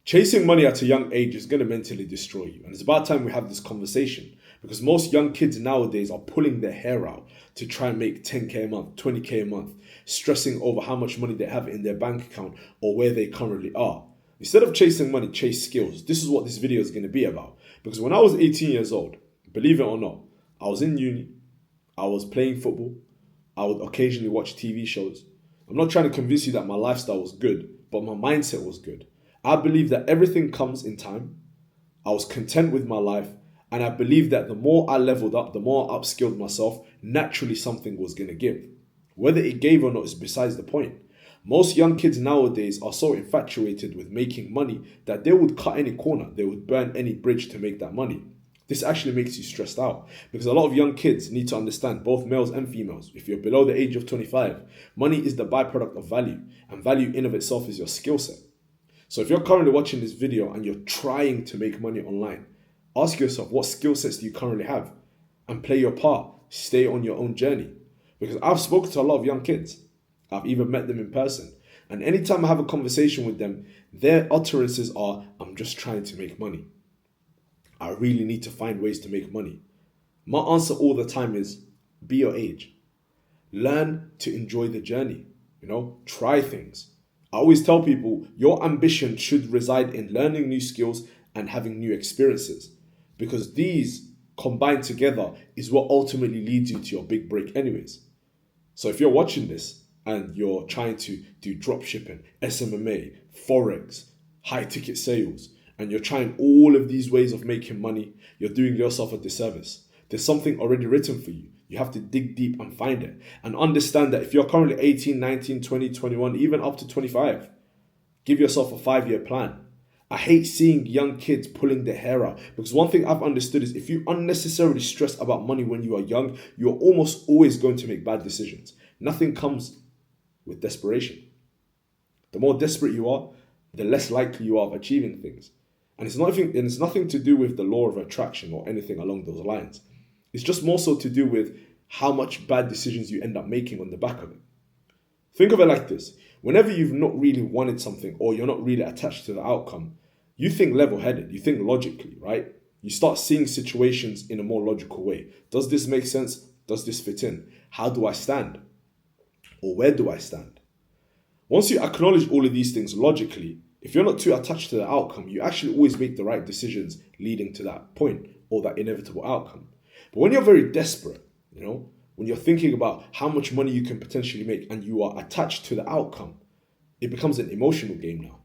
Chasing money at a young age is going to mentally destroy you. And it's about time we have this conversation because most young kids nowadays are pulling their hair out to try and make 10K a month, 20K a month, stressing over how much money they have in their bank account or where they currently are. Instead of chasing money, chase skills. This is what this video is going to be about. Because when I was 18 years old, believe it or not, I was in uni, I was playing football, I would occasionally watch TV shows. I'm not trying to convince you that my lifestyle was good, but my mindset was good. I believe that everything comes in time. I was content with my life. And I believe that the more I leveled up, the more I upskilled myself, naturally something was going to give. Whether it gave or not is besides the point. Most young kids nowadays are so infatuated with making money that they would cut any corner. They would burn any bridge to make that money. This actually makes you stressed out because a lot of young kids need to understand, both males and females, if you're below the age of 25, money is the byproduct of value, and value in of itself is your skill set. So if you're currently watching this video and you're trying to make money online, ask yourself, what skill sets do you currently have? And play your part. Stay on your own journey. Because I've spoken to a lot of young kids. I've even met them in person. And anytime I have a conversation with them, their utterances are, I'm just trying to make money. I really need to find ways to make money. My answer all the time is, be your age. Learn to enjoy the journey. Try things. I always tell people, your ambition should reside in learning new skills and having new experiences. Because these combined together is what ultimately leads you to your big break anyways. So if you're watching this and you're trying to do dropshipping, SMMA, Forex, high ticket sales, and you're trying all of these ways of making money, you're doing yourself a disservice. There's something already written for you. You have to dig deep and find it. And understand that if you're currently 18, 19, 20, 21, even up to 25, give yourself a 5-year plan. I hate seeing young kids pulling their hair out because one thing I've understood is if you unnecessarily stress about money when you are young, you're almost always going to make bad decisions. Nothing comes with desperation. The more desperate you are, the less likely you are of achieving things. And it's nothing to do with the law of attraction or anything along those lines. It's just more so to do with how much bad decisions you end up making on the back of it. Think of it like this. Whenever you've not really wanted something or you're not really attached to the outcome, you think level-headed, you think logically, right? You start seeing situations in a more logical way. Does this make sense? Does this fit in? How do I stand? Or where do I stand? Once you acknowledge all of these things logically, if you're not too attached to the outcome, you actually always make the right decisions leading to that point or that inevitable outcome. But when you're very desperate, when you're thinking about how much money you can potentially make and you are attached to the outcome, it becomes an emotional game now.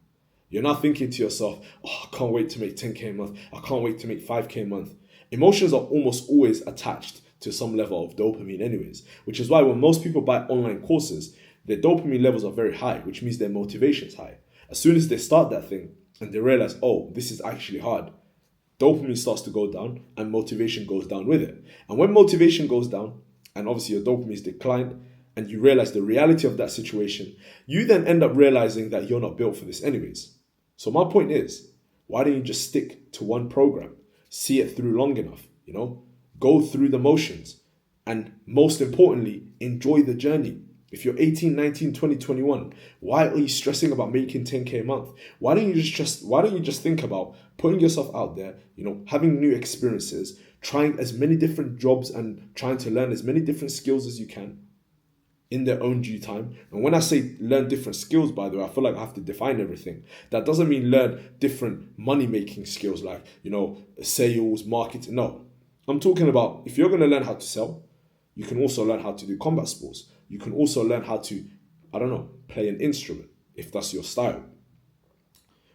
You're now thinking to yourself, I can't wait to make 10K a month. I can't wait to make 5K a month. Emotions are almost always attached to some level of dopamine anyways, which is why when most people buy online courses, their dopamine levels are very high, which means their motivation is high. As soon as they start that thing and they realize, this is actually hard, dopamine starts to go down and motivation goes down with it. And when motivation goes down, and obviously your dopamine is declined, and you realize the reality of that situation, you then end up realizing that you're not built for this anyways. So my point is, why don't you just stick to one program, see it through long enough, go through the motions, and most importantly, enjoy the journey. If you're 18, 19, 20, 21, why are you stressing about making 10K a month? Why don't you just think about putting yourself out there, having new experiences, trying as many different jobs and trying to learn as many different skills as you can in their own due time. And when I say learn different skills, by the way, I feel like I have to define everything. That doesn't mean learn different money-making skills like, sales, marketing. No, I'm talking about if you're going to learn how to sell, you can also learn how to do combat sports. You can also learn how to, play an instrument if that's your style.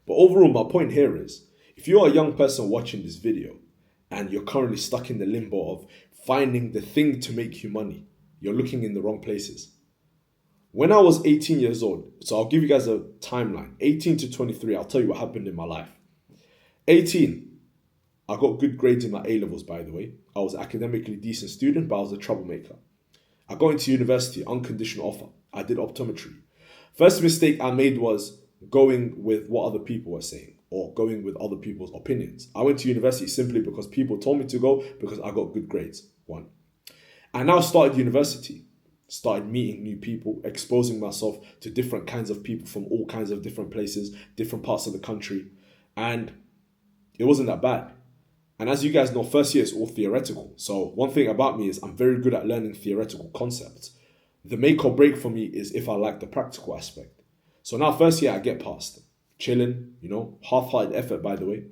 But overall, my point here is, if you are a young person watching this video and you're currently stuck in the limbo of finding the thing to make you money, you're looking in the wrong places. When I was 18 years old, so I'll give you guys a timeline, 18 to 23, I'll tell you what happened in my life. 18, I got good grades in my A-levels, by the way. I was an academically decent student, but I was a troublemaker. I got into university, unconditional offer. I did optometry. First mistake I made was going with what other people were saying or going with other people's opinions. I went to university simply because people told me to go because I got good grades, one. I now started university, started meeting new people, exposing myself to different kinds of people from all kinds of different places, different parts of the country. And it wasn't that bad. And as you guys know, first year is all theoretical. So one thing about me is I'm very good at learning theoretical concepts. The make or break for me is if I like the practical aspect. So now first year I get past, chilling, half-hearted effort, by the way.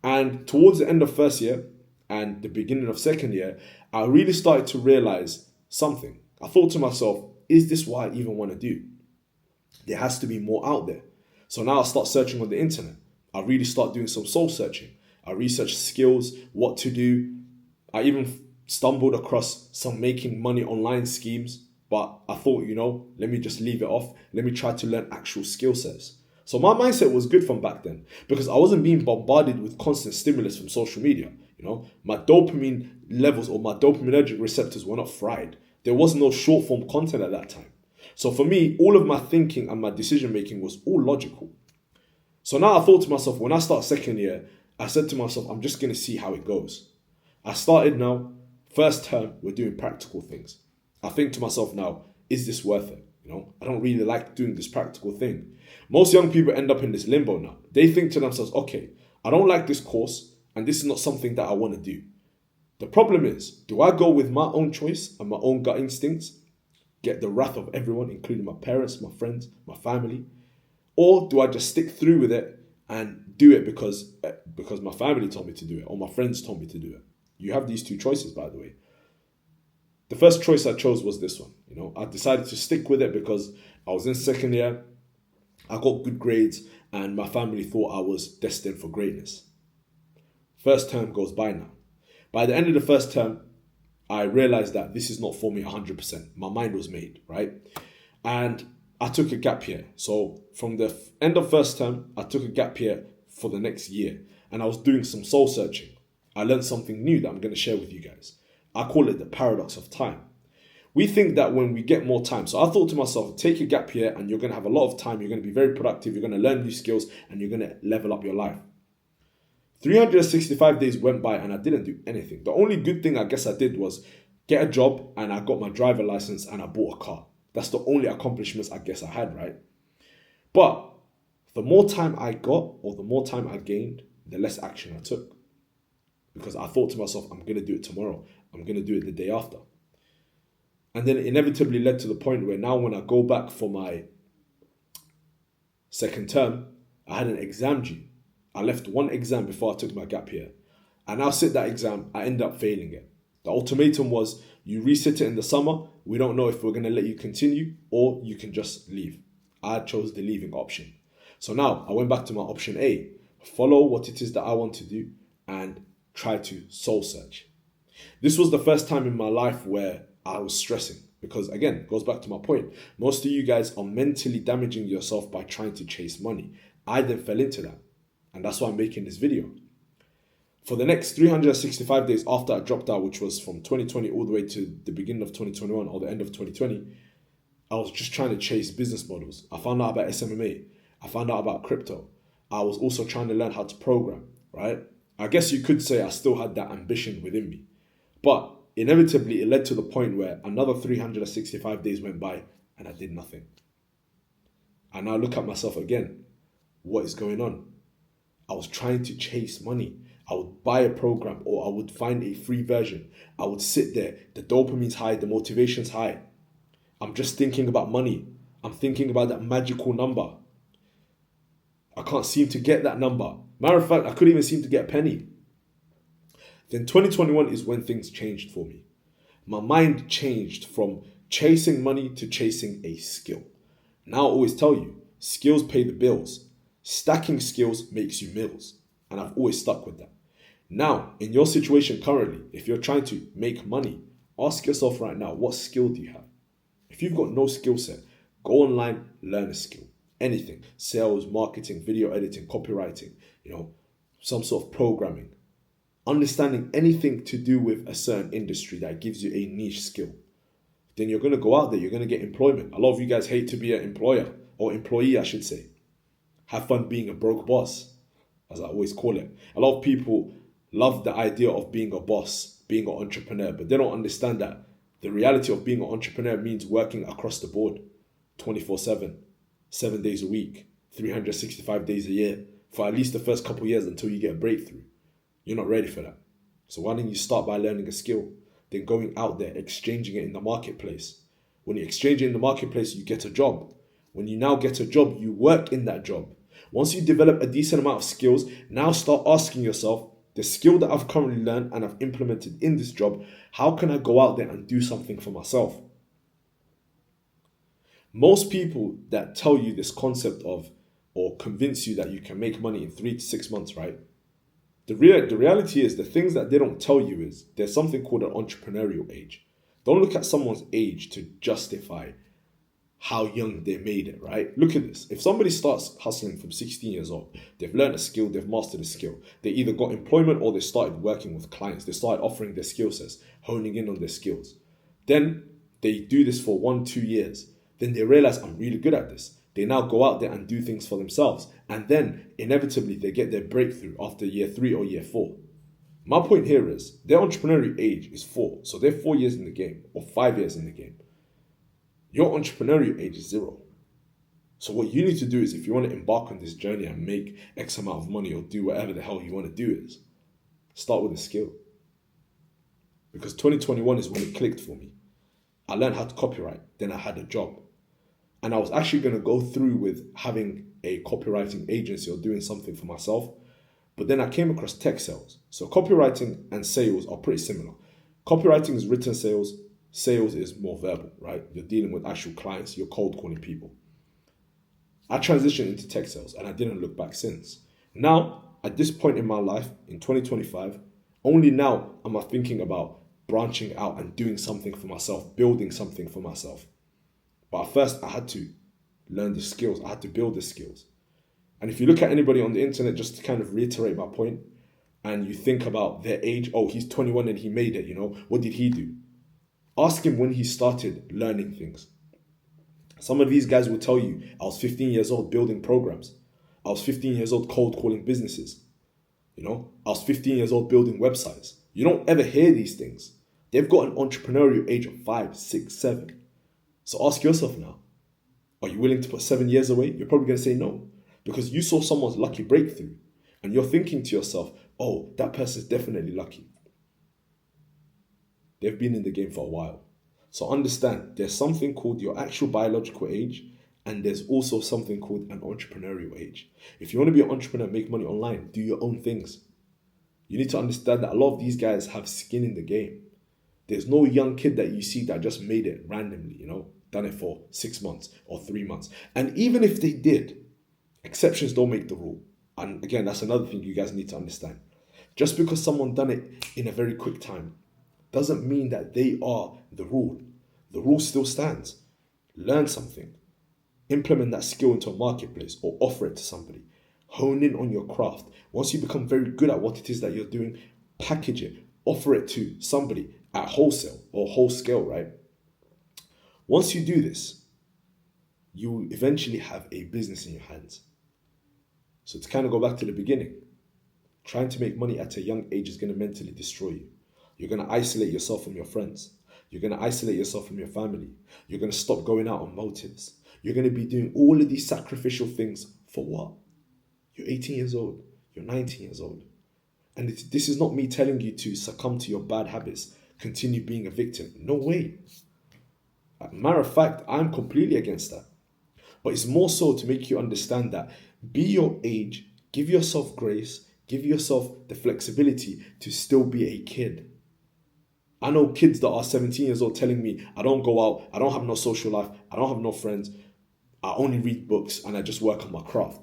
And towards the end of first year and the beginning of second year, I really started to realize something. I thought to myself, is this what I even want to do? There has to be more out there. So now I start searching on the internet. I really start doing some soul searching. I research skills, what to do. I even stumbled across some making money online schemes, but I thought, let me just leave it off. Let me try to learn actual skill sets. So my mindset was good from back then because I wasn't being bombarded with constant stimulus from social media. My dopamine levels or my dopaminergic receptors were not fried. There was no short form content at that time. So for me, all of my thinking and my decision making was all logical. So now I thought to myself, when I start second year, I said to myself, I'm just going to see how it goes. I started now, first term, we're doing practical things. I think to myself now, is this worth it? I don't really like doing this practical thing. Most young people end up in this limbo now. They think to themselves, okay, I don't like this course and this is not something that I want to do. The problem is, do I go with my own choice and my own gut instincts, get the wrath of everyone, including my parents, my friends, my family? Or do I just stick through with it and do it because my family told me to do it or my friends told me to do it? You have these two choices, by the way. The first choice I chose was this one. I decided to stick with it because I was in second year, I got good grades, and my family thought I was destined for greatness. First term goes by now. By the end of the first term, I realized that this is not for me 100%. My mind was made, right? And I took a gap year. So from the end of first term, I took a gap year for the next year. And I was doing some soul searching. I learned something new that I'm going to share with you guys. I call it the paradox of time. We think that when we get more time, so I thought to myself, take a gap year and you're going to have a lot of time. You're going to be very productive. You're going to learn new skills and you're going to level up your life. 365 days went by and I didn't do anything. The only good thing I guess I did was get a job and I got my driver license and I bought a car. That's the only accomplishments I guess I had, right? But the more time I got or the more time I gained, the less action I took. Because I thought to myself, I'm going to do it tomorrow. I'm going to do it the day after. And then it inevitably led to the point where now when I go back for my second term, I had an exam due. I left one exam before I took my gap year. I now sit that exam, I end up failing it. The ultimatum was, you resit it in the summer, we don't know if we're going to let you continue or you can just leave. I chose the leaving option. So now I went back to my option A, follow what it is that I want to do and try to soul search. This was the first time in my life where I was stressing because, again, it goes back to my point. Most of you guys are mentally damaging yourself by trying to chase money. I then fell into that. And that's why I'm making this video. For the next 365 days after I dropped out, which was from 2020 all the way to the beginning of 2021 or the end of 2020, I was just trying to chase business models. I found out about SMMA. I found out about crypto. I was also trying to learn how to program, right? I guess you could say I still had that ambition within me. But inevitably, it led to the point where another 365 days went by and I did nothing. I now look at myself again. What is going on? I was trying to chase money. I would buy a program or I would find a free version. I would sit there. The dopamine's high. The motivation's high. I'm just thinking about money. I'm thinking about that magical number. I can't seem to get that number. Matter of fact, I couldn't even seem to get a penny. Then 2021 is when things changed for me. My mind changed from chasing money to chasing a skill. Now I always tell you, skills pay the bills. Stacking skills makes you mills. And I've always stuck with that. Now, in your situation currently, if you're trying to make money, ask yourself right now, what skill do you have? If you've got no skill set, go online, learn a skill. Anything. Sales, marketing, video editing, copywriting, some sort of programming. Understanding anything to do with a certain industry that gives you a niche skill. Then you're going to go out there, you're going to get employment. A lot of you guys hate to be an employer, or employee, I should say. Have fun being a broke boss, as I always call it. A lot of people love the idea of being a boss, being an entrepreneur, but they don't understand that the reality of being an entrepreneur means working across the board, 24/7, 7 days a week, 365 days a year, for at least the first couple of years until you get a breakthrough. You're not ready for that. So why don't you start by learning a skill, then going out there, exchanging it in the marketplace. When you exchange it in the marketplace, you get a job. When you now get a job, you work in that job. Once you develop a decent amount of skills, now start asking yourself, the skill that I've currently learned and I've implemented in this job, how can I go out there and do something for myself? Most people that tell you this concept of, or convince you that you can make money in 3 to 6 months, right? The reality is, the things that they don't tell you is there's something called an entrepreneurial age. Don't look at someone's age to justify how young they made it, right? Look at this. If somebody starts hustling from 16 years old, they've learned a skill, they've mastered a skill. They either got employment or they started working with clients. They started offering their skill sets, honing in on their skills. Then they do this for 1-2 years. Then they realize, I'm really good at this. They now go out there and do things for themselves. And then inevitably they get their breakthrough after year 3 or year 4. My point here is their entrepreneurial age is 4. So they're 4 years in the game or 5 years in the game. Your entrepreneurial age is 0. So what you need to do is, if you want to embark on this journey and make X amount of money or do whatever the hell you want to do, is start with a skill. Because 2021 is when it clicked for me. I learned how to copyright. Then I had a job. And I was actually going to go through with having a copywriting agency or doing something for myself. But then I came across tech sales. So copywriting and sales are pretty similar. Copywriting is written sales. Sales is more verbal, right? You're dealing with actual clients. You're cold calling people. I transitioned into tech sales and I didn't look back since. Now, at this point in my life, in 2025, only now am I thinking about branching out and doing something for myself, building something for myself. But at first, I had to learn the skills. I had to build the skills. And if you look at anybody on the internet, just to kind of reiterate my point, and you think about their age, oh, he's 21 and he made it, what did he do? Ask him when he started learning things. Some of these guys will tell you, I was 15 years old building programs. I was 15 years old cold calling businesses. I was 15 years old building websites. You don't ever hear these things. They've got an entrepreneurial age of 5, 6, 7. So ask yourself now, are you willing to put 7 years away? You're probably going to say no, because you saw someone's lucky breakthrough and you're thinking to yourself, oh, that person's definitely lucky. They've been in the game for a while. So understand, there's something called your actual biological age, and there's also something called an entrepreneurial age. If you want to be an entrepreneur, make money online, do your own things. You need to understand that a lot of these guys have skin in the game. There's no young kid that you see that just made it randomly, done it for 6 months or 3 months. And even if they did, exceptions don't make the rule. And again, that's another thing you guys need to understand. Just because someone done it in a very quick time doesn't mean that they are the rule. The rule still stands. Learn something. Implement that skill into a marketplace or offer it to somebody. Hone in on your craft. Once you become very good at what it is that you're doing, package it. Offer it to somebody at wholesale or whole scale, right? Once you do this, you will eventually have a business in your hands. So to kind of go back to the beginning, trying to make money at a young age is going to mentally destroy you. You're going to isolate yourself from your friends. You're going to isolate yourself from your family. You're going to stop going out on motives. You're going to be doing all of these sacrificial things for what? You're 18 years old. You're 19 years old. And this is not me telling you to succumb to your bad habits, continue being a victim. No way. Matter of fact, I'm completely against that. But it's more so to make you understand that be your age, give yourself grace, give yourself the flexibility to still be a kid. I know kids that are 17 years old telling me, I don't go out, I don't have no social life, I don't have no friends, I only read books and I just work on my craft.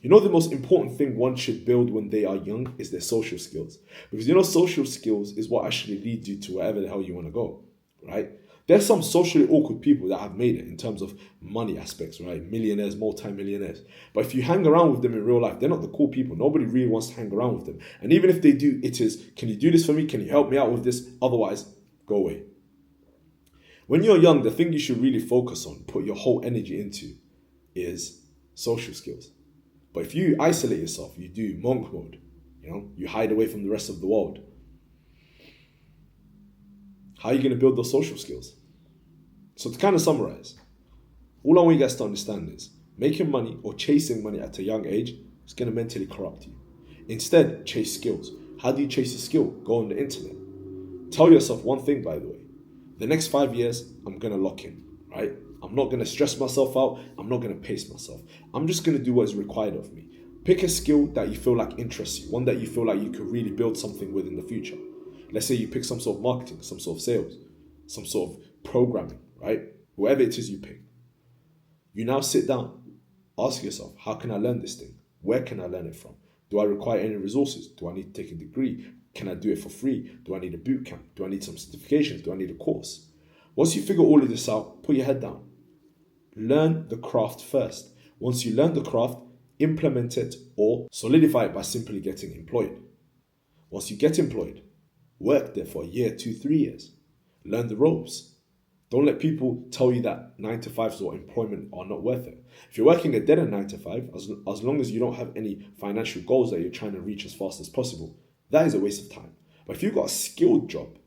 The most important thing one should build when they are young is their social skills. Because social skills is what actually leads you to wherever the hell you want to go, right? There's some socially awkward people that have made it in terms of money aspects, right? Millionaires, multi-millionaires. But if you hang around with them in real life, they're not the cool people. Nobody really wants to hang around with them. And even if they do, it is, can you do this for me? Can you help me out with this? Otherwise, go away. When you're young, the thing you should really focus on, put your whole energy into, is social skills. But if you isolate yourself, you do monk mode, you hide away from the rest of the world, how are you going to build those social skills? So to kind of summarize, all I want you guys to understand is making money or chasing money at a young age It's going to mentally corrupt you. Instead, chase skills. How do you chase a skill? Go on the internet. Tell yourself one thing, by the way. The next 5 years, I'm going to lock in, right? I'm not going to stress myself out. I'm not going to pace myself. I'm just going to do what is required of me. Pick a skill that you feel like interests you, one that you feel like you could really build something with in the future. Let's say you pick some sort of marketing, some sort of sales, some sort of programming, right? Whatever it is you pick. You now sit down, ask yourself, how can I learn this thing? Where can I learn it from? Do I require any resources? Do I need to take a degree? Can I do it for free? Do I need a boot camp? Do I need some certifications? Do I need a course? Once you figure all of this out, put your head down. Learn the craft first. Once you learn the craft, implement it or solidify it by simply getting employed. Once you get employed, work there for a year, 2, 3 years. Learn the ropes. Don't let people tell you that 9-to-5s or employment are not worth it. If you're working a dead-end 9-to-5, as long as you don't have any financial goals that you're trying to reach as fast as possible, that is a waste of time. But if you've got a skilled job,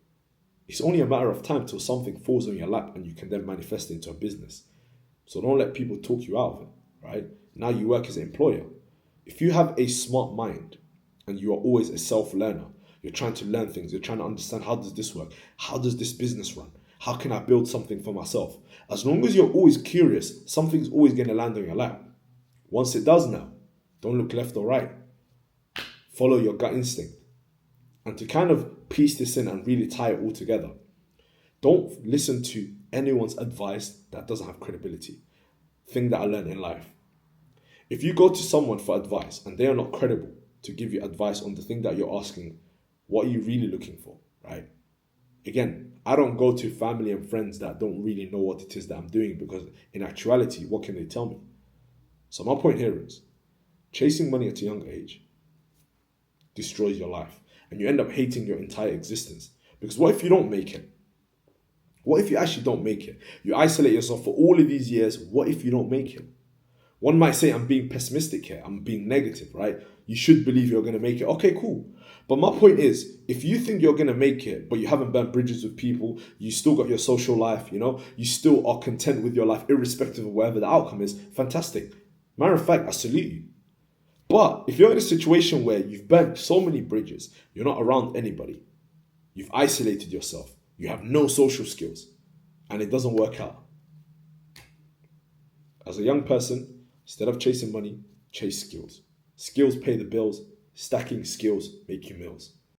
it's only a matter of time till something falls on your lap and you can then manifest it into a business. So don't let people talk you out of it, right? Now you work as an employer. If you have a smart mind and you are always a self-learner, you're trying to learn things, you're trying to understand, how does this work? How does this business run? How can I build something for myself? As long as you're always curious, something's always going to land on your lap. Once it does now, don't look left or right. Follow your gut instinct. And to kind of piece this in and really tie it all together, don't listen to anyone's advice that doesn't have credibility. Thing that I learned in life. If you go to someone for advice and they are not credible to give you advice on the thing that you're asking, what are you really looking for, right? Again, I don't go to family and friends that don't really know what it is that I'm doing, because in actuality, what can they tell me? So my point here is, chasing money at a young age destroys your life and you end up hating your entire existence. Because what if you don't make it? What if you actually don't make it? You isolate yourself for all of these years. What if you don't make it? One might say I'm being pessimistic here. I'm being negative, right? You should believe you're going to make it. Okay, cool. But my point is, if you think you're going to make it, but you haven't burnt bridges with people, you still got your social life, you still are content with your life, irrespective of whatever the outcome is, fantastic. Matter of fact, I salute you. But if you're in a situation where you've burnt so many bridges, you're not around anybody, you've isolated yourself, you have no social skills, and it doesn't work out. As a young person, instead of chasing money, chase skills. Skills pay the bills. Stacking skills make you meals.